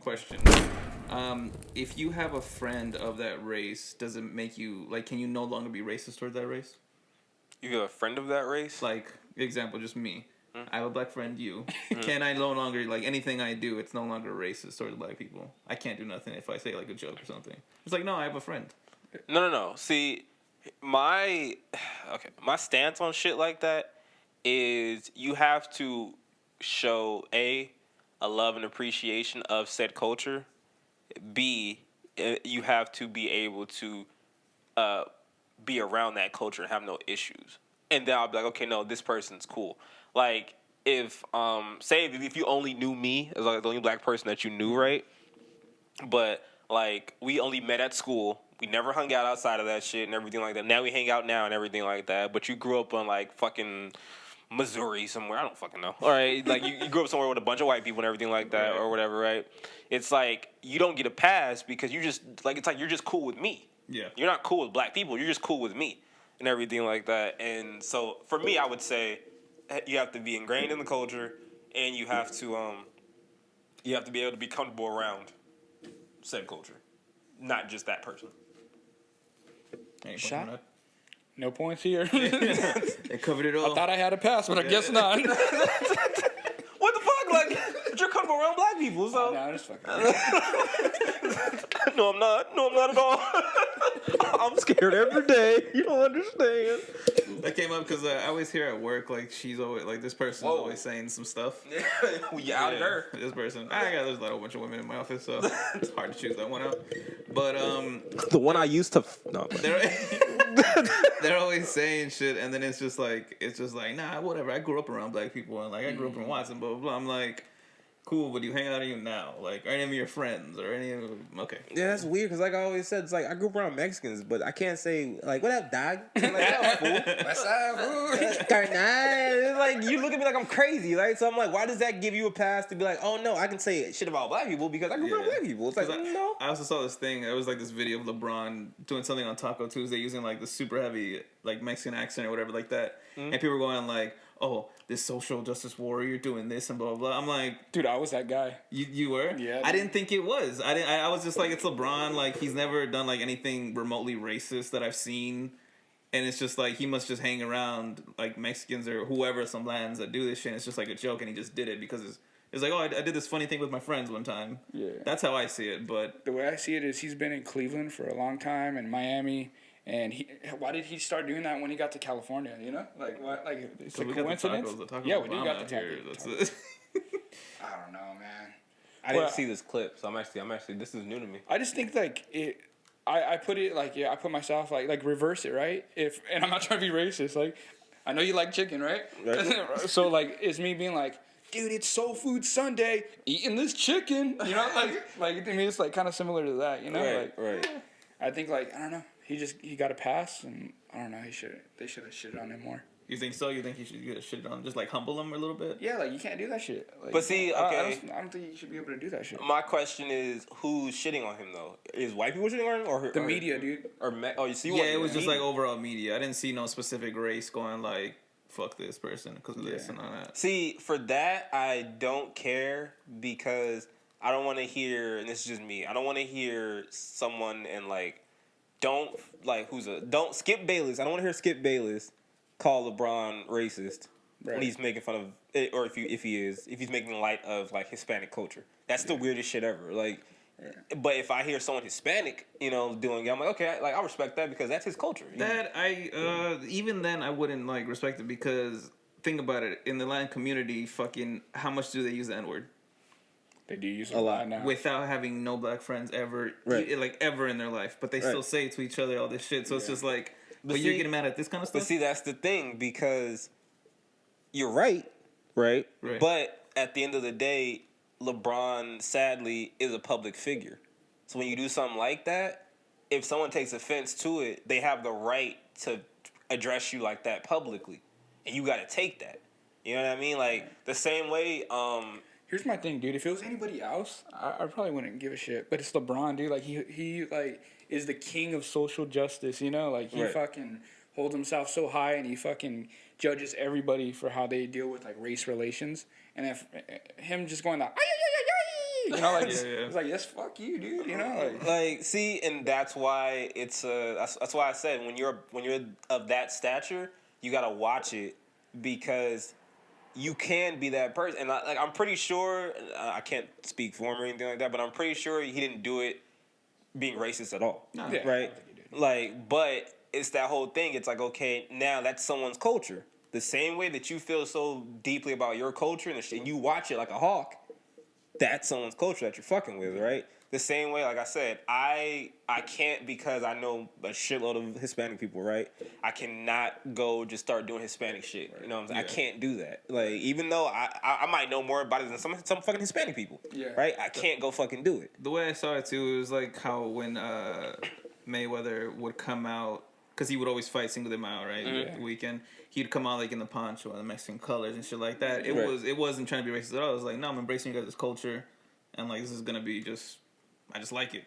question. If you have a friend of that race, does it make you like? Can you no longer be racist toward that race? You have a friend of that race? Like, example, just me. I have a black friend, you. Can I no longer, like, anything I do, it's no longer racist towards black people? I can't do nothing if I say, like, a joke or something. It's like, no, I have a friend. No. See, my stance on shit like that is you have to show a love and appreciation of said culture. B, you have to be able to be around that culture and have no issues. And then I'll be like, okay, no, this person's cool. Like, if you only knew me as like the only black person that you knew, right? But like we only met at school. We never hung out outside of that shit and everything like that. Now we hang out now and everything like that. But you grew up on like fucking Missouri somewhere. I don't fucking know. All right, like you grew up somewhere with a bunch of white people and everything like that, or whatever, right? It's like you don't get a pass because you just like it's like you're just cool with me. Yeah. You're not cool with black people. You're just cool with me and everything like that. And so for me, I would say you have to be ingrained in the culture, and you have to be able to be comfortable around said culture, not just that person. Shot? No points here. They covered it all. I thought I had a pass, but I guess not. What the fuck? Like, you're comfortable around black people, so. No, I'm just fucking. No, I'm not at all. I'm scared every day. You don't understand. That came up because I always hear at work, like, she's always, like, this person's always saying some stuff. We outed her. This person. There's like a bunch of women in my office, so it's hard to choose that one out. But, the one I used to. No. They're always saying shit, and then it's just like, nah, whatever. I grew up around black people, and, like, I grew up in Watson, blah, blah, blah. I'm like, cool, but do you hang out with you now? Like, are any of your friends or any of them? Okay. Yeah, that's weird because, like I always said, it's like I grew up around Mexicans, but I can't say, like, what up, dog? I'm like, yo, fool. What's up, fool? Carnal. Like, you look at me like I'm crazy, right? So I'm like, why does that give you a pass to be like, oh, no, I can say shit about black people because I grew up around black people? It's like, no. I also saw this thing. It was like this video of LeBron doing something on Taco Tuesday using like the super heavy like Mexican accent or whatever like that. And people were going like, oh, this social justice warrior doing this and blah, blah, blah. I'm like... Dude, I was that guy. You were? Yeah. I didn't think it was. I was just like, it's LeBron. Like, he's never done like anything remotely racist that I've seen. And it's just like, he must just hang around like Mexicans or whoever, some lands that do this shit. And it's just like a joke and he just did it because it's like, oh, I did this funny thing with my friends one time. Yeah. That's how I see it, but... The way I see it is he's been in Cleveland for a long time and Miami... And why did he start doing that when he got to California? You know, like what? Like it's a coincidence. Yeah, we do got the tacos. I don't know, man. I didn't see this clip, so I'm actually. This is new to me. I just think like it. I put it like I put myself like reverse it, right? And I'm not trying to be racist. Like I know you like chicken, right? So like it's me being like, dude, it's Soul Food Sunday, eating this chicken. You know, like to me it's like kind of similar to that. You know, Right. I think like I don't know. He got a pass, and I don't know. They should have shitted on him more. You think so? You think he should get shit on? Just like humble him a little bit? Yeah, like you can't do that shit. Like, But see, okay. I don't think you should be able to do that shit. My question is, who's shitting on him though? Is white people shitting on him or the media, dude? You see? Yeah, it was just like overall media. I didn't see no specific race going like, fuck this person because of this and all that. See, for that, I don't care because I don't want to hear, and this is just me, I don't want to hear someone and like, don't Skip Bayless. I don't want to hear Skip Bayless call LeBron racist when he's making fun of it, or if he's making light of like Hispanic culture. That's the weirdest shit ever. Like, but if I hear someone Hispanic, doing it, I'm like, okay, I respect that because that's his culture. Even then I wouldn't like respect it because think about it, in the Latin community, fucking how much do they use the N-word? They do use it a lot now. Without having no black friends ever, ever in their life. But they still say to each other all this shit. So it's just like, but you're getting mad at this kind of stuff? But see, that's the thing, because you're right? But at the end of the day, LeBron, sadly, is a public figure. So when you do something like that, if someone takes offense to it, they have the right to address you like that publicly. And you got to take that. You know what I mean? Like, the same way... Here's my thing, dude. If it was anybody else, I probably wouldn't give a shit. But it's LeBron, dude. Like he like is the king of social justice. You know, like he fucking holds himself so high, and he fucking judges everybody for how they deal with like race relations. And if him just going like You know, like Yeah, yeah. it's like, yes, fuck you, dude. You know, like Like, see, and that's why it's that's why I said when you're of that stature, you gotta watch it because you can be that person. And I'm pretty sure I can't speak for him or anything like that, but I'm pretty sure he didn't do it being racist at all, No. Yeah. right? Like, but it's that whole thing. It's like, okay, now that's someone's culture. The same way that you feel so deeply about your culture and you watch it like a hawk, that's someone's culture that you're fucking with, right? The same way, like I said, I can't, because I know a shitload of Hispanic people, right? I cannot go just start doing Hispanic shit. You know what I'm saying? Yeah. I can't do that. Like, even though I might know more about it than some fucking Hispanic people, Yeah. right? I can't go fucking do it. The way I saw it too, it was like how when Mayweather would come out, because he would always fight single them out, right? Yeah. The weekend, he'd come out like in the poncho and the Mexican colors and shit like that. It Right. it wasn't trying to be racist at all. It was like, no, I'm embracing you guys' culture, and like this is gonna be just, I just like it,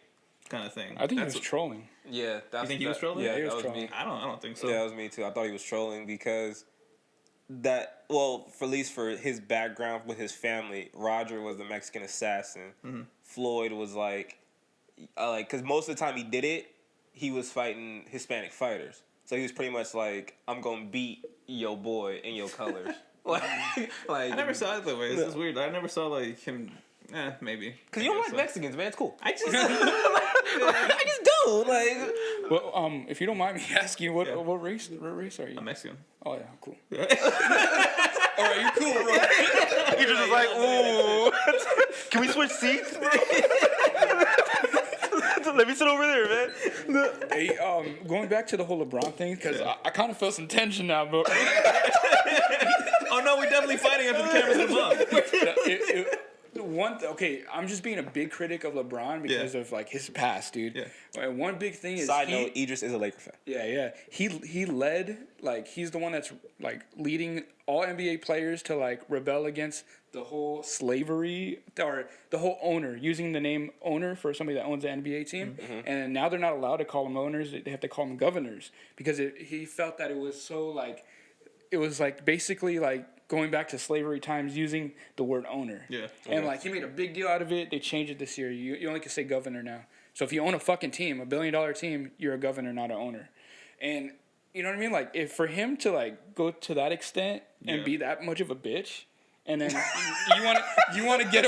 kind of thing. I think he That's was trolling. Yeah, that's. You think he was trolling? Yeah, Yeah, he that was was me. trolling. I don't think so. Yeah, that was me too. I thought he was trolling because for at least for his background with his family, Roger was the Mexican assassin. Mm-hmm. Floyd was like, because most of the time he did it, he was fighting Hispanic fighters. So he was pretty much like, I'm gonna beat your boy in your colors. like, I never saw it that way. This is weird. I never saw like him. Maybe. because you don't guess like Mexicans, man. It's cool. I just. I just don't like. Well, if you don't mind me asking, what Yeah. what race are you? I'm Mexican. Oh yeah, cool. Yeah. All right, you cool, bro. You're just like, ooh. Can we switch seats, bro? Let me sit over there, man. Hey, going back to the whole LeBron thing, because I kind of felt some tension now, but Oh no, we're definitely fighting after the cameras are above. okay, I'm just being a big critic of LeBron because of like his past, dude. Yeah. And one big thing is Side note: Idris is a Laker fan. Yeah. He led, like, he's the one that's like leading all NBA players to like rebel against the whole slavery, or the whole owner, using the name owner for somebody that owns the NBA team. Mm-hmm. And now they're not allowed to call them owners; they have to call them governors, because he felt that it was so like, it was like basically like going back to slavery times, using the word owner. Yeah. And like he made a big deal out of it. They changed it this year. You only can say governor now. So if you own a fucking team, $1 billion team, you're a governor, not an owner. And you know what I mean? Like, if for him to like go to that extent and Yeah. be that much of a bitch, and then you want to get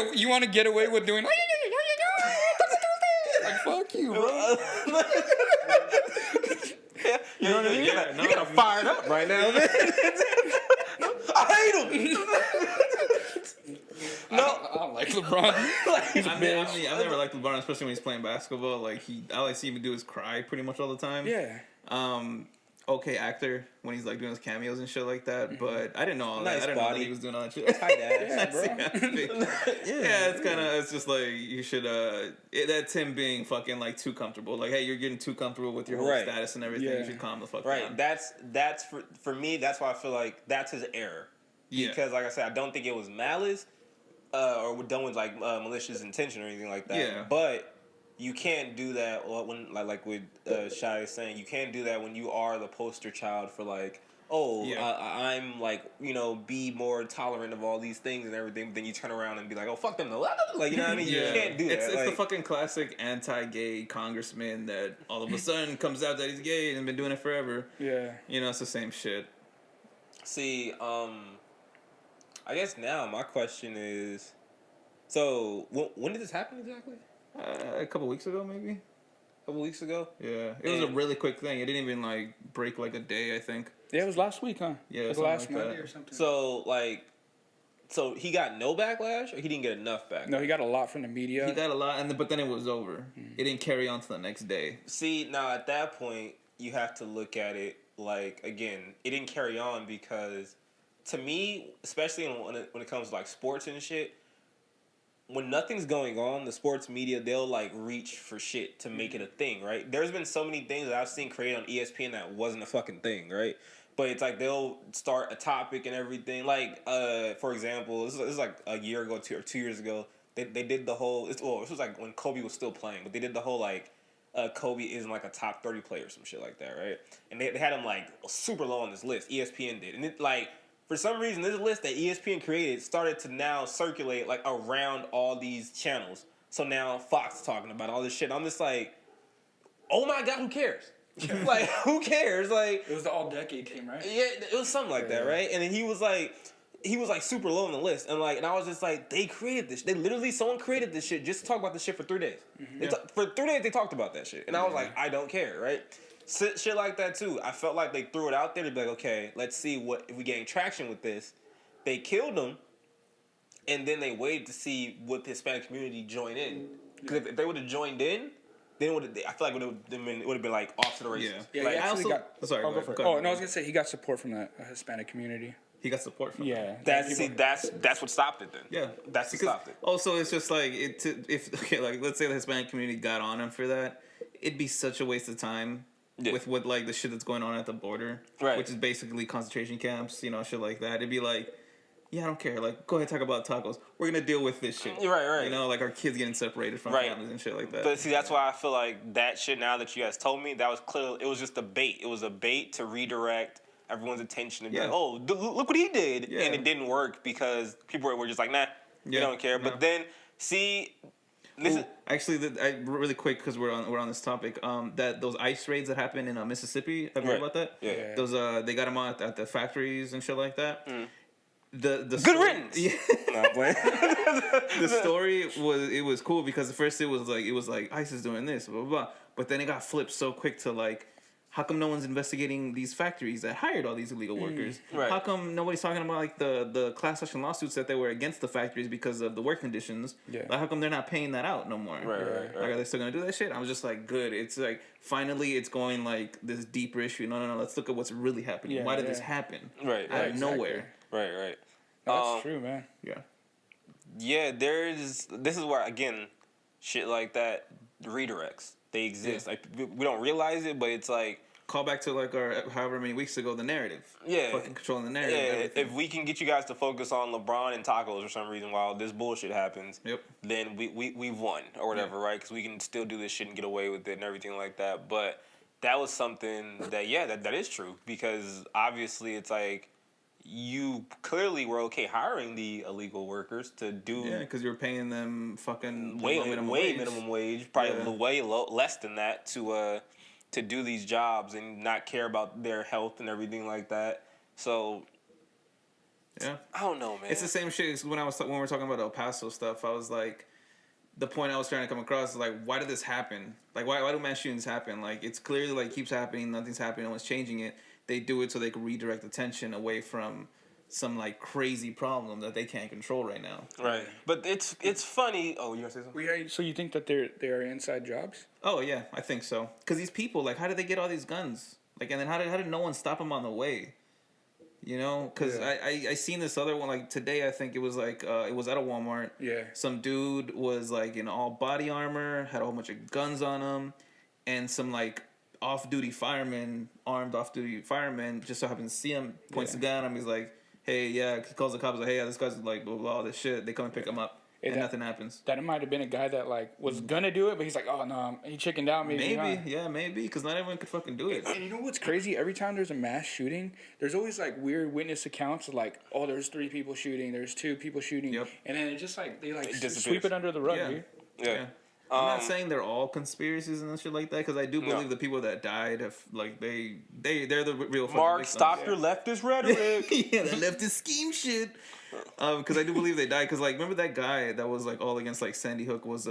away with doing like, fuck you, bro. You know what I mean? Yeah, You're gonna fire it up right now, man. I hate him. I don't like LeBron. He's a bitch. I've never liked LeBron, especially when he's playing basketball. Like all I see him do is cry pretty much all the time. Yeah. Okay, actor when he's like doing his cameos and shit like that. But I didn't know all Nice that. I didn't know that body. he was doing all that shit. Tight ass. Yeah, bro. Yeah, it's kind of, it's just like you should. That's him being fucking like too comfortable. Like, hey, you're getting too comfortable with your whole Right. status and everything. Yeah. You should calm the fuck Right. down. That's for me. That's why I feel like that's his error. Yeah. Because, like I said, I don't think it was malice or done with like malicious intention or anything like that. Yeah. But you can't do that when like with Shy is saying, you can't do that when you are the poster child for like, oh, Yeah. I'm like, be more tolerant of all these things and everything. But then you turn around and be like, oh, fuck them, like, you know what I mean? Yeah. You can't do that. It's like, the fucking classic anti-gay congressman that all of a sudden comes out that he's gay and been doing it forever. Yeah. You know, it's the same shit. See, I guess now my question is, so when did this happen exactly? A couple weeks ago, maybe. A couple weeks ago. Yeah, it was a really quick thing. It didn't even like break like a day, I think. Yeah, it was last week, huh? Yeah, Like something last like Monday that. or something. So he got no backlash, or he didn't get enough backlash? No, he got a lot from the media. He got a lot, but then it was over. It didn't carry on to the next day. See, now at that point, you have to look at it like, again, it didn't carry on because, to me, especially when it comes to like sports and shit, when nothing's going on, the sports media, they'll like reach for shit to make it a thing, right? There's been so many things that I've seen created on ESPN that wasn't a fucking thing, right? But it's like they'll start a topic and everything. Like, for example, this is like a year ago, 2 years ago. They did the whole. This was like when Kobe was still playing, but they did the whole like, Kobe isn't like a top 30 player or some shit like that, right? And they had him like super low on this list. ESPN did, and it like For some reason, this list that ESPN created started to now circulate like around all these channels. So now Fox is talking about all this shit. I'm just like, oh my God, who cares? Like, who cares? Like, It was the all-decade team, right? yeah, it was something like that, right? And then he was like super low on the list, and I was just like, they created this. They literally, someone created this shit just to talk about this shit for 3 days. For 3 days, they talked about that shit, and I was like, I don't care, right? Shit like that too. I felt like they threw it out there to be like, okay, let's see if we gain traction with this. They killed them, and then they waited to see would the Hispanic community join in. Because if they would have joined in, then I feel like it would have been like off to the races. Yeah, Like, he I actually also- got. sorry, Oh, go go ahead, for it. go ahead. Oh, no, I was gonna say he got support from the Hispanic community. He got support from Yeah, That's what stopped it then. Yeah, That's what stopped it. Also, it's just like let's say the Hispanic community got on him for that, it'd be such a waste of time with what like the shit that's going on at the border, Right. which is basically concentration camps, shit like that. It'd be like, yeah, I don't care. Like, go ahead, talk about tacos. We're gonna deal with this shit. Right. Like our kids getting separated from Right. families and shit like that. But see, that's why I feel like that shit. Now that you guys told me, that was clear. It was just a bait. It was a bait to redirect everyone's attention and be Yeah. like, "Oh, look what he did," Yeah. and it didn't work because people were just like, "Nah, we Yeah. don't care." No. But then, see, this is Actually, really quick because we're on this topic. That those ICE raids that happened in Mississippi. Have you heard Right. about that? Yeah. Those they got them at the factories and shit like that. The good story- riddance. Yeah. Nah, I'm playing. The story was cool because at first it was like ICE is doing this, blah blah blah. But then it got flipped so quick to like, how come no one's investigating these factories that hired all these illegal workers? Right. How come nobody's talking about like the class action lawsuits that they were against the factories because of the work conditions? Yeah. Like, how come they're not paying that out no more? Right. Like, are they still gonna do that shit? I was just like, good. It's like finally it's going like this deeper issue. No. Let's look at what's really happening. Yeah, Why did yeah. this happen? Right. Out of exactly. nowhere. Right. That's true, man. Yeah. Yeah, this is where again, shit like that redirects. They exist. Yeah. Like we don't realize it, but it's like. Call back to like our however many weeks ago the narrative. Yeah. Fucking controlling the narrative. and Yeah, everything. if we can get you guys to focus on LeBron and tacos for some reason while this bullshit happens, Yep. then we've won or whatever, right? Because we can still do this shit and get away with it and everything like that. But that was something that is true because obviously it's like you clearly were okay hiring the illegal workers to do Yeah, because you're paying them fucking way minimum wage, probably Yeah. way less than that to do these jobs and not care about their health and everything like that. So Yeah. I don't know, man. It's the same shit as when we were talking about El Paso stuff. I was like, the point I was trying to come across is like, why did this happen? Like, why do mass shootings happen? Like, it's clearly like keeps happening. Nothing's happening. No one's changing it. They do it so they can redirect attention away from some like crazy problem that they can't control right now. Right, but it's funny. Oh, you gonna say something? So you think that they are inside jobs? Oh yeah, I think so. Because these people, like, how did they get all these guns? Like, and then how did no one stop them on the way? You know, because Yeah. I seen this other one like today. I think it was like it was at a Walmart. Yeah. Some dude was like in all body armor, had a whole bunch of guns on him, and some like armed off-duty firemen just so happens to see him, points the gun at him. He's like, "Hey, yeah." He calls the cops like, "Hey, yeah, this guy's like blah blah all this shit." They come and pick him up, and nothing happens. That might have been a guy that like was gonna do it, but he's like, "Oh no," he chickened out. Maybe, because not everyone could fucking do it. And you know what's crazy? Every time there's a mass shooting, there's always like weird witness accounts of like, oh, there's 3 people shooting, there's 2 people shooting, Yep. and then it just like they like disappears. sweep it under the rug, Yeah. dude. Yeah. I'm not saying they're all conspiracies and shit like that, because I do believe No. the people that died have like they're the real fucking Mark, victims. stop your leftist rhetoric. Yeah, the leftist scheme shit. Because I do believe they died. Because like, remember that guy that was like all against like Sandy Hook was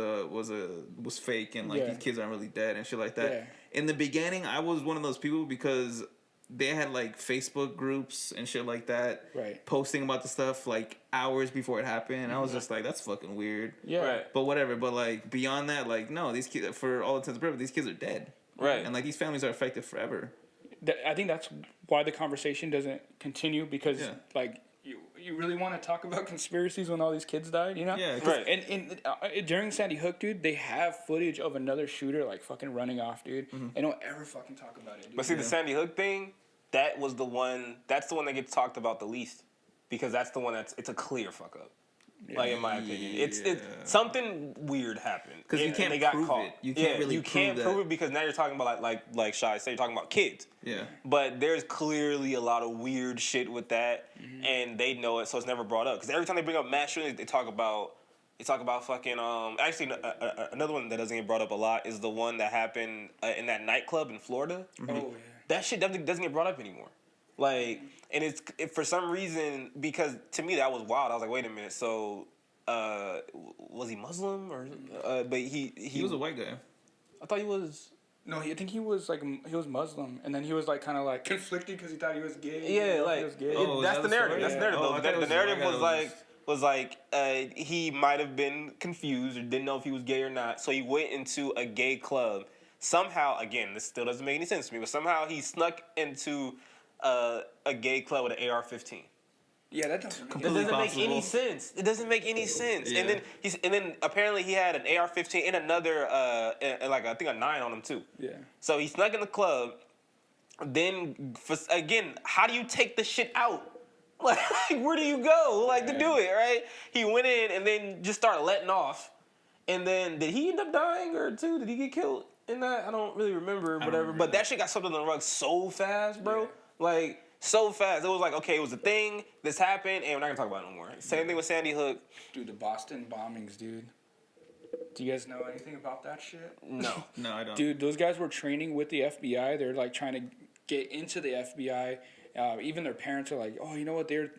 fake and like Yeah. these kids aren't really dead and shit like that. Yeah. In the beginning, I was one of those people because they had like Facebook groups and shit like that, Right. posting about the stuff like hours before it happened. And I was just like, that's fucking weird. Yeah. Right. But whatever. But like beyond that, like no, these kids, for all intents and purposes, these kids are dead. Right. And like these families are affected forever. I think that's why the conversation doesn't continue because Yeah. like you really want to talk about conspiracies when all these kids died, you know? Yeah, 'cause- Right. And during Sandy Hook, dude, they have footage of another shooter like fucking running off, dude. Mm-hmm. They don't ever fucking talk about it, dude. But see, the Sandy Hook thing, that's the one that gets talked about the least because that's the one it's a clear fuck up. Like in my opinion, it's something weird happened because you can't they got prove caught. it. You can't really you can't prove prove it because now you're talking about like Shy said, you're talking about kids. Yeah. But there's clearly a lot of weird shit with that, and they know it, so it's never brought up. Because every time they bring up mass shootings, they talk about fucking. Actually, another one that doesn't get brought up a lot is the one that happened in that nightclub in Florida. Oh yeah. That shit doesn't get brought up anymore. Like, and it's for some reason, because to me that was wild. I was like, wait a minute, so was he Muslim or? But he was a white guy. I thought he was. No, I think he was Muslim, and then he was like kind of like conflicted because he thought he was gay. Yeah, like he was gay. that's the narrative. That's the narrative. Oh, The narrative was like he might have been confused or didn't know if he was gay or not, so he went into a gay club. Somehow, again, this still doesn't make any sense to me, but somehow he snuck into a gay club with an AR-15. Yeah, that doesn't. It doesn't make any sense. It doesn't make any sense. Yeah. And then apparently he had an AR-15 and another like I think a 9 on him too. Yeah. So he snuck in the club. Then again, how do you take the shit out? Like where do you go? Like to do it, right? He went in and then just started letting off. And then did he end up dying or two? Did he get killed in that? I don't really remember. Whatever. But that shit got swept under the rug so fast, bro. Yeah. Like. So fast. It was like, okay, it was a thing. This happened, and we're not gonna talk about it no more. Same thing with Sandy Hook. Dude, the Boston bombings, dude. Do you guys know anything about that shit? No. No, I don't. Dude, those guys were training with the FBI. They're like trying to get into the FBI. Even their parents are like, oh, you know what? They're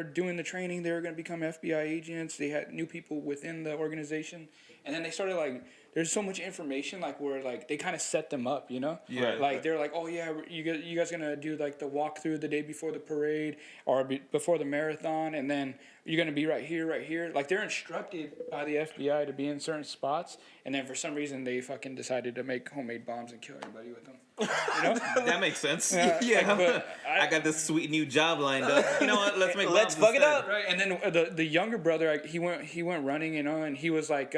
doing the training. They're gonna become FBI agents. They had new people within the organization, and then they started like. There's so much information, like, where, like, they kind of set them up, you know? Yeah. Like, they're like, oh, yeah, you guys going to do, like, the walkthrough the day before the parade or before the marathon, and then you're going to be right here, right here. Like, they're instructed by the FBI to be in certain spots, and then for some reason they fucking decided to make homemade bombs and kill everybody with them. You know? That makes sense. Yeah, Yeah. like, but I got this sweet new job lined up. You know what? Let's Let's fuck it up. Right, and then the younger brother, he went running, you know, and he was like...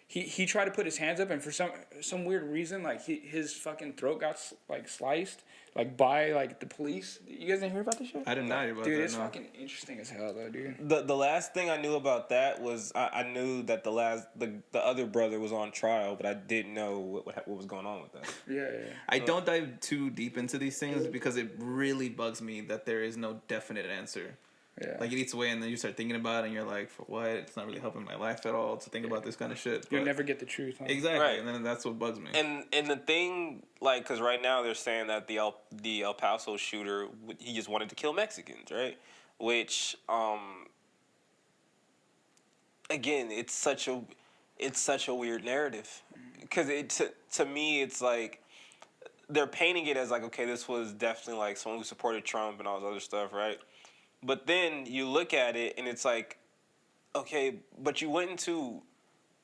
He tried to put his hands up, and for some weird reason, like his fucking throat got like sliced, like by like the police. You guys didn't hear about this shit? I didn't know about that. Dude, it's no. fucking interesting as hell, though, dude. The last thing I knew about that was I knew that the other brother was on trial, but I didn't know what was going on with that. Yeah. I don't dive too deep into these things because it really bugs me that there is no definite answer. Yeah. Like it eats away, and then you start thinking about it, and you're like, for what? It's not really helping my life at all to think about this kind of shit. You'll But- never get the truth, huh? Exactly, Right. and then that's what bugs me. And the thing, like, because right now they're saying that the El Paso shooter, he just wanted to kill Mexicans, right? Which, again, it's such a weird narrative, because to me it's like they're painting it as like, okay, this was definitely like someone who supported Trump and all this other stuff, right? But then you look at it and it's like, okay, but you went into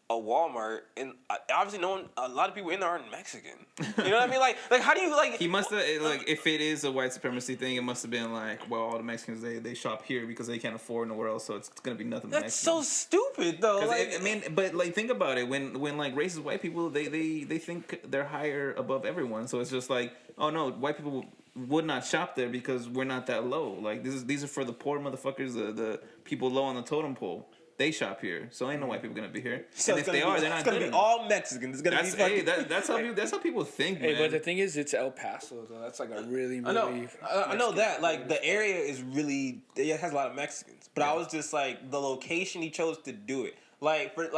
a Walmart and obviously a lot of people in there aren't Mexican. You know what I mean? Like how do you like? He must have like if it is a white supremacy thing, it must have been like, well, all the Mexicans they shop here because they can't afford nowhere else, so it's gonna be nothing. That's Mexican. so stupid though. Like, But like think about it. When like racist white people they think they're higher above everyone, so it's just like, oh no, white people would not shop there because we're not that low. Like these are for the poor motherfuckers, the people low on the totem pole. They shop here, so ain't no white people gonna be here. so And if they are, they're not. It's gonna good be enough. all Mexicans. It's gonna That's be fucking. that's how people think, Hey, man. but the thing is, it's El Paso, though. That's like a really, I know, really... I know that. Like the area is really, it has a lot of Mexicans. But I was just like the location he chose to do it. Like for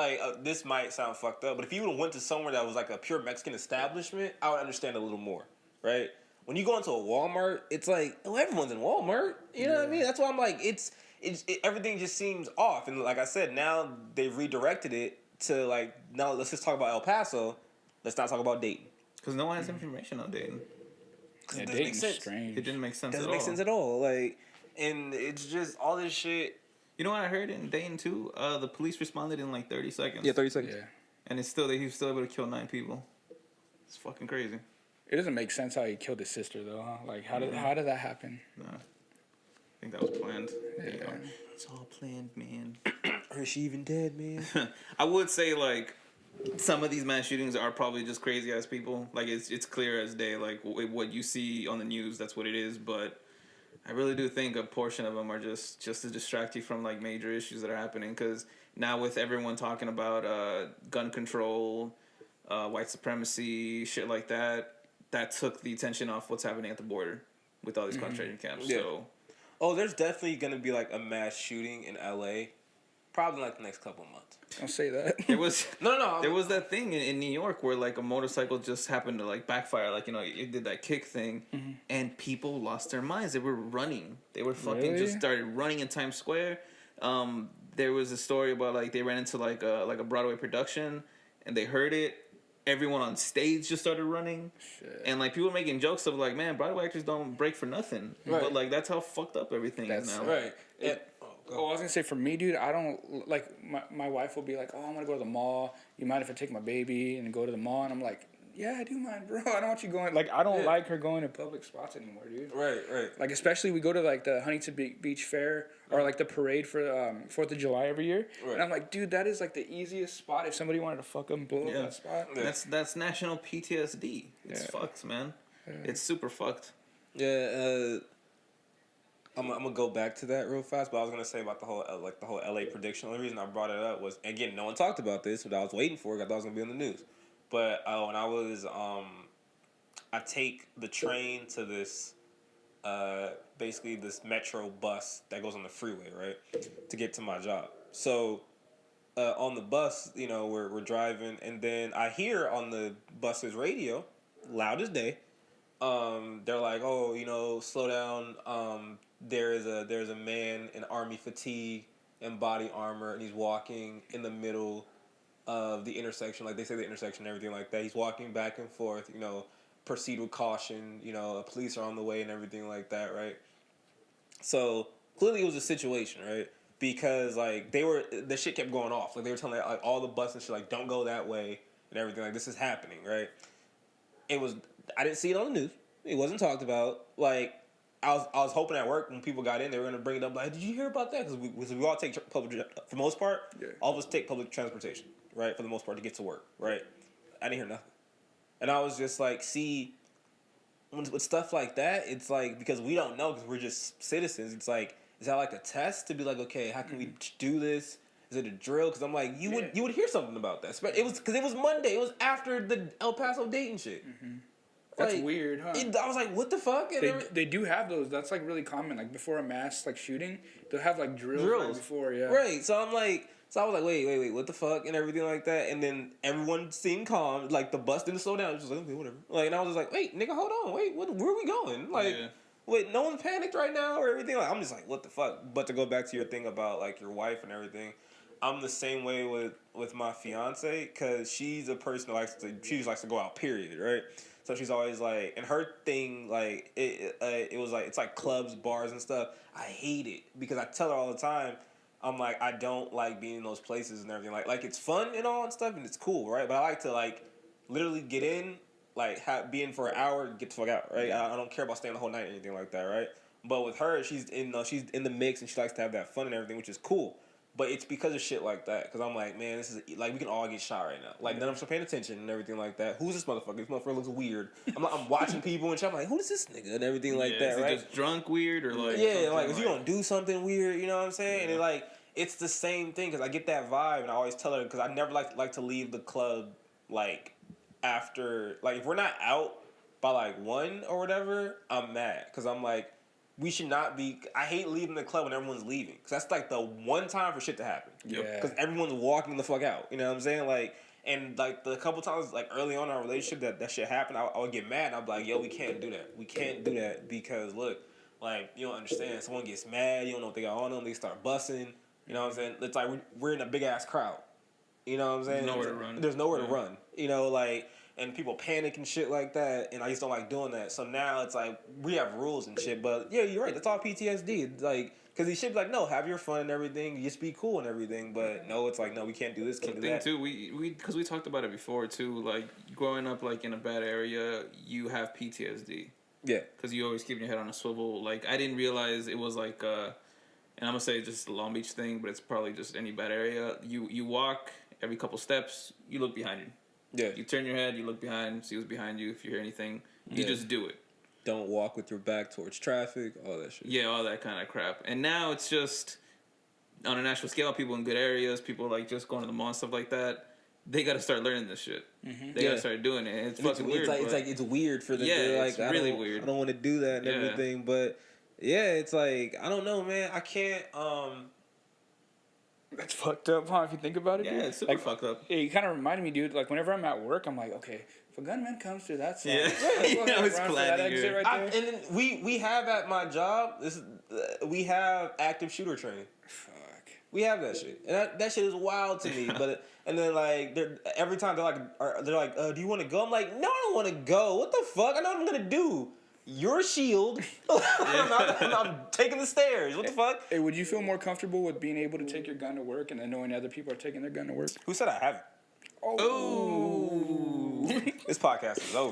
this might sound fucked up, but if you would have went to somewhere that was like a pure Mexican establishment, I would understand a little more, right? When you go into a Walmart, it's like, oh, everyone's in Walmart. You know what I mean? That's why I'm like, everything just seems off. And like I said, now they've redirected it to like, now let's just talk about El Paso. Let's not talk about Dayton. Because no one has information on Dayton. Because Yeah, it doesn't make Dayton's sense. strange. It didn't make sense. Doesn't at make all. sense at all. Like, and it's just all this shit. You know what I heard in Dayton too? The police responded in like 30 seconds. 30 seconds. Yeah. And he was still able to kill 9 people. It's fucking crazy. It doesn't make sense how he killed his sister, though, huh? Like, how did that happen? Nah. I think that was planned. Yeah. You know, it's all planned, man. Is she even dead, man? I would say like some of these mass shootings are probably just crazy ass people. Like it's clear as day. Like what you see on the news, that's what it is. But I really do think a portion of them are just to distract you from like major issues that are happening. Because now with everyone talking about gun control, white supremacy, shit like that, that took the attention off what's happening at the border with all these concentration camps. Yeah. So, Oh, there's definitely gonna be like a mass shooting in LA, probably like the next couple of months. Don't say that. there was No. there was that thing in New York where like a motorcycle just happened to like backfire, like, you know, it did that kick thing, and people lost their minds. They were running. They were fucking just started running in Times Square. There was a story about like they ran into like a Broadway production, and they heard it. Everyone on stage just started running. Shit. And like people were making jokes of like, man, Broadway actors don't break for nothing. Right. But like that's how fucked up everything is now. Right. I was gonna say for me, dude, I don't like my wife will be like, oh, I'm gonna go to the mall. You mind if I take my baby and go to the mall? And I'm like, yeah, I do mind, bro. I don't want you going. Like, I don't like her going to public spots anymore, dude. Right. Like, especially we go to like the Huntington Beach Fair or like the parade for 4th of July every year. Right. And I'm like, dude, that is like the easiest spot if somebody wanted to fuck them, blow up that spot. Yeah. That's national PTSD. It's fucked, man. Yeah. It's super fucked. Yeah. I'm gonna go back to that real fast, but I was gonna say about the whole LA prediction. The only reason I brought it up was, again, no one talked about this, but I was waiting for it. I thought it was gonna be in the news. But when I was I take the train to this basically this metro bus that goes on the freeway, right, to get to my job. So on the bus, you know, we're driving, and then I hear on the bus's radio, loud as day, they're like, oh, you know, slow down. There's a man in army fatigue and body armor, and he's walking in the middle of the intersection, like they say the intersection and everything like that. He's walking back and forth, you know, proceed with caution, you know, police are on the way and everything like that, right? So clearly it was a situation, right? Because like the shit kept going off. Like they were telling like all the buses and shit, like, don't go that way and everything, like this is happening, right? I didn't see it on the news. It wasn't talked about. Like I was hoping at work when people got in, they were gonna bring it up. Like, did you hear about that? Because we all take public, for the most part. Yeah. All of us take public transportation, right? For the most part, to get to work, right? I didn't hear nothing, and I was just like, see, with stuff like that, it's like because we don't know because we're just citizens. It's like, is that like a test to be like, okay, how can we do this? Is it a drill? Because I'm like, you would hear something about that. It was because it was Monday. It was after the El Paso Dayton shit. Mm-hmm. That's like, weird, huh? I was like, what the fuck? And They do have those. That's like really common. Like before a mass like shooting, they'll have like drills. Right before, yeah. Right. So I'm like, I was like, wait, what the fuck, and everything like that. And then everyone seemed calm. Like the bus didn't slow down. It was just like, okay, whatever. Like, and I was just like, wait, nigga, hold on, wait, where are we going? Like, wait, no one panicked right now or everything. Like, I'm just like, what the fuck? But to go back to your thing about like your wife and everything, I'm the same way with my fiance because she's a person that she just likes to go out. Period. Right. So she's always like, and her thing, like, it was like, it's like clubs, bars, and stuff. I hate it because I tell her all the time, I'm like, I don't like being in those places and everything. Like it's fun and all and stuff, and it's cool, right? But I like to, like, literally get in, like, be in for an hour, get the fuck out, right? I don't care about staying the whole night or anything like that, right? But with her, she's in the mix, and she likes to have that fun and everything, which is cool. But it's because of shit like that. Because I'm like, man, this is, like, we can all get shot right now. Like, none of us are paying attention and everything like that. Who's this motherfucker? This motherfucker looks weird. I'm watching people and shit. I'm like, who is this nigga? And everything like that, is right? Is he just drunk weird or like... Yeah, like, is he gonna do something weird? You know what I'm saying? Yeah. And it, like, it's the same thing. Because I get that vibe. And I always tell her, because I never like to leave the club, like, after... Like, if we're not out by, like, 1 or whatever, I'm mad. Because I'm like... We should not be... I hate leaving the club when everyone's leaving. Because that's, like, the one time for shit to happen. Yeah. Because everyone's walking the fuck out. You know what I'm saying? Like, and, like, the couple times, like, early on in our relationship that shit happened, I would get mad. And I'd be like, yo, we can't do that. We can't do that because, look, like, you don't understand. Someone gets mad. You don't know what they got on them. They start busting. You know what I'm saying? It's like we're in a big-ass crowd. You know what I'm saying? There's nowhere to run. There's nowhere to run. You know, like... And people panic and shit like that, and I just don't like doing that. So now it's like, we have rules and shit, but yeah, you're right, that's all PTSD. Like, because he should be like, no, have your fun and everything, just be cool and everything, but no, it's like, no, we can't do this, can't do that. Too, because we talked about it before, too, like, growing up, like, in a bad area, you have PTSD. Yeah. Because you always keep your head on a swivel. Like, I didn't realize it was like, and I'm going to say just a Long Beach thing, but it's probably just any bad area. You walk, every couple steps, you look behind you. Yeah. You turn your head, you look behind, see what's behind you. If you hear anything, you just do it. don't walk with your back towards traffic, all that shit. Yeah, all that kind of crap. And now it's just on a national scale, people in good areas, people like just going to the mall and stuff like that. They got to start learning this shit. Mm-hmm. They got to start doing it. And it's fucking weird. It's weird for them. Yeah, like, it's really weird. I don't want to do that and everything, but yeah, it's like I don't know, man. I can't. That's fucked up, huh? If you think about it, Yeah, dude. it's super fucked up. Yeah, you kind of reminded me, dude. Like whenever I'm at work, I'm like, okay, if a gunman comes through that side, It's run for planning that exit here. right there. And then we have at my job we have active shooter training. Fuck. We have that shit, and that shit is wild to me. But and then like every time they're like, do you want to go? I'm like, no, I don't want to go. What the fuck? I know what I'm gonna do. You're a shield. I'm taking the stairs. What the fuck? Hey, would you feel more comfortable with being able to take your gun to work and then knowing other people are taking their gun to work? Who said I haven't? Oh. This podcast is over.